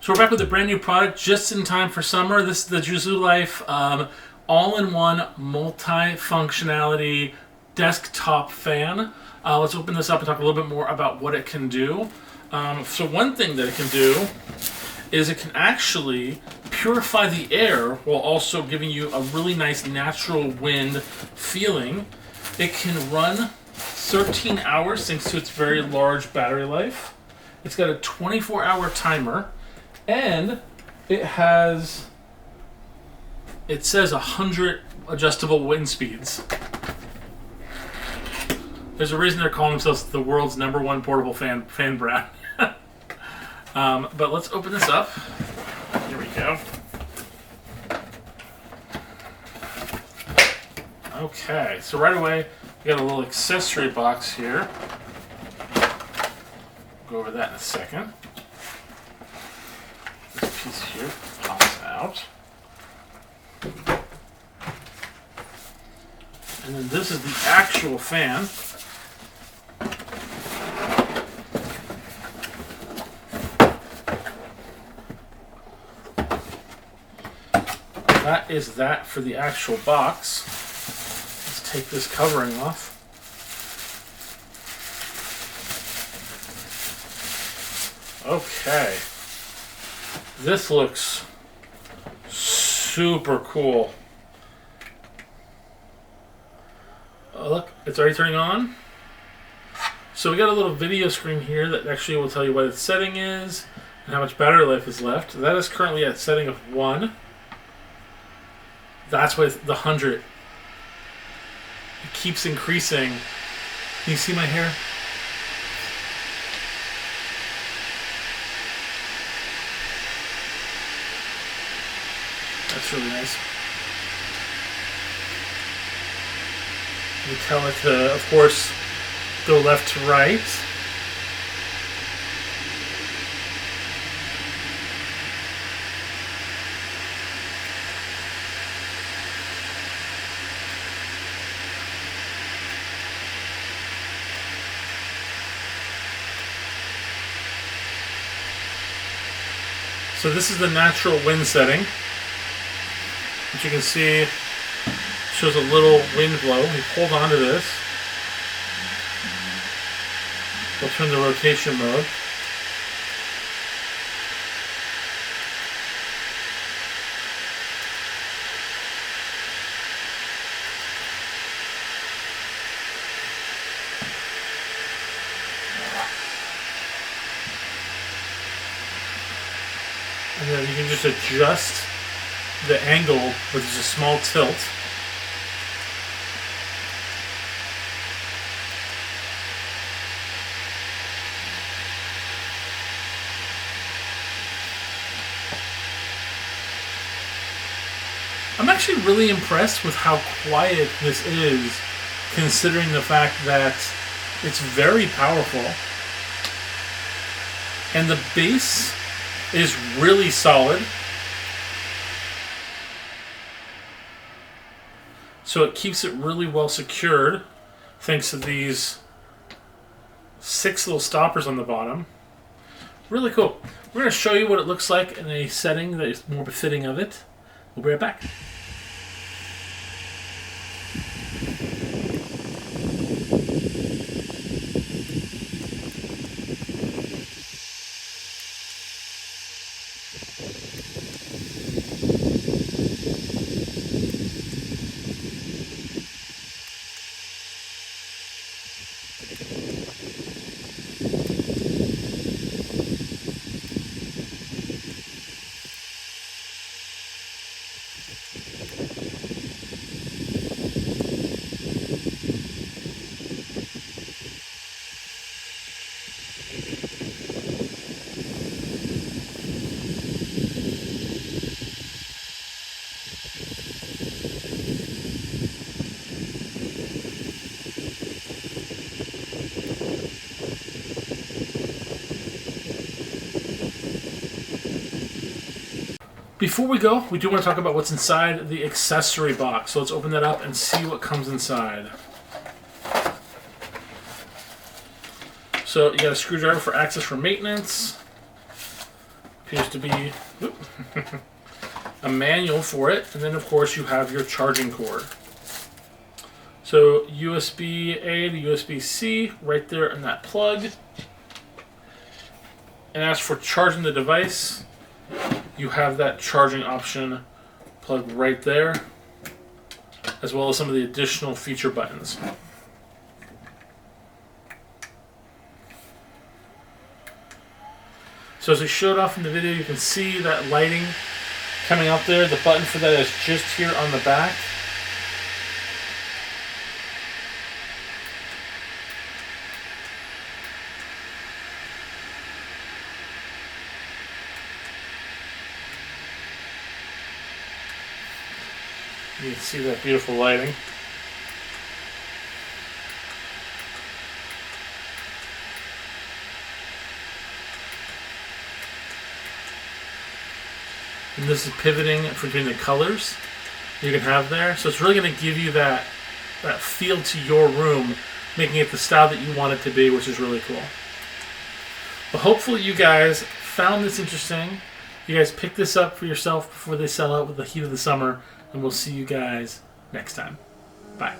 So we're back with a brand new product just in time for summer. This is the JISULIFE all-in-one multi-functionality desktop fan. Let's open this up and talk a little bit more about what it can do. So one thing that it can do is it can actually purify the air while also giving you a really nice natural wind feeling. It can run 13 hours thanks to its very large battery life. It's got a 24-hour timer, and it says 100 adjustable wind speeds. There's a reason they're calling themselves the world's #1 portable fan brand. But let's open this up. Here we go. Okay, so right away we got a little accessory box here. Go over that in a second. This piece here pops out. And then this is the actual fan. That is that for the actual box. Let's take this covering off. Okay. This looks super cool. Oh, look, it's already turning on. So we got a little video screen here that actually will tell you what its setting is and how much battery life is left. That is currently at setting of 1. That's what the 100. It keeps increasing. Can you see my hair? That's really nice. You tell it to, of course, go left to right. So this is the natural wind setting. As you can see, it shows a little wind blow. We hold on to this. We'll turn the rotation mode. And then you can just adjust the angle with just a small tilt. I'm actually really impressed with how quiet this is, considering the fact that it's very powerful. And the bass is really solid. So it keeps it really well secured thanks to these 6 little stoppers on the bottom. Really cool. We're going to show you what it looks like in a setting that is more befitting of it. We'll be right back. Before we go, we do want to talk about what's inside the accessory box. So let's open that up and see what comes inside. So you got a screwdriver for access for maintenance, Appears to be a manual for it, and then of course you have your charging cord. So USB-A to USB-C right there in that plug. And as for charging the device, you have that charging option plug right there, as well as some of the additional feature buttons. So as I showed off in the video, you can see that lighting coming up there. The button for that is just here on the back. You can see that beautiful lighting. And this is pivoting between the colors you can have there. So it's really going to give you that feel to your room, making it the style that you want it to be, which is really cool. But hopefully you guys found this interesting. You guys pick this up for yourself before they sell out with the heat of the summer. And we'll see you guys next time. Bye.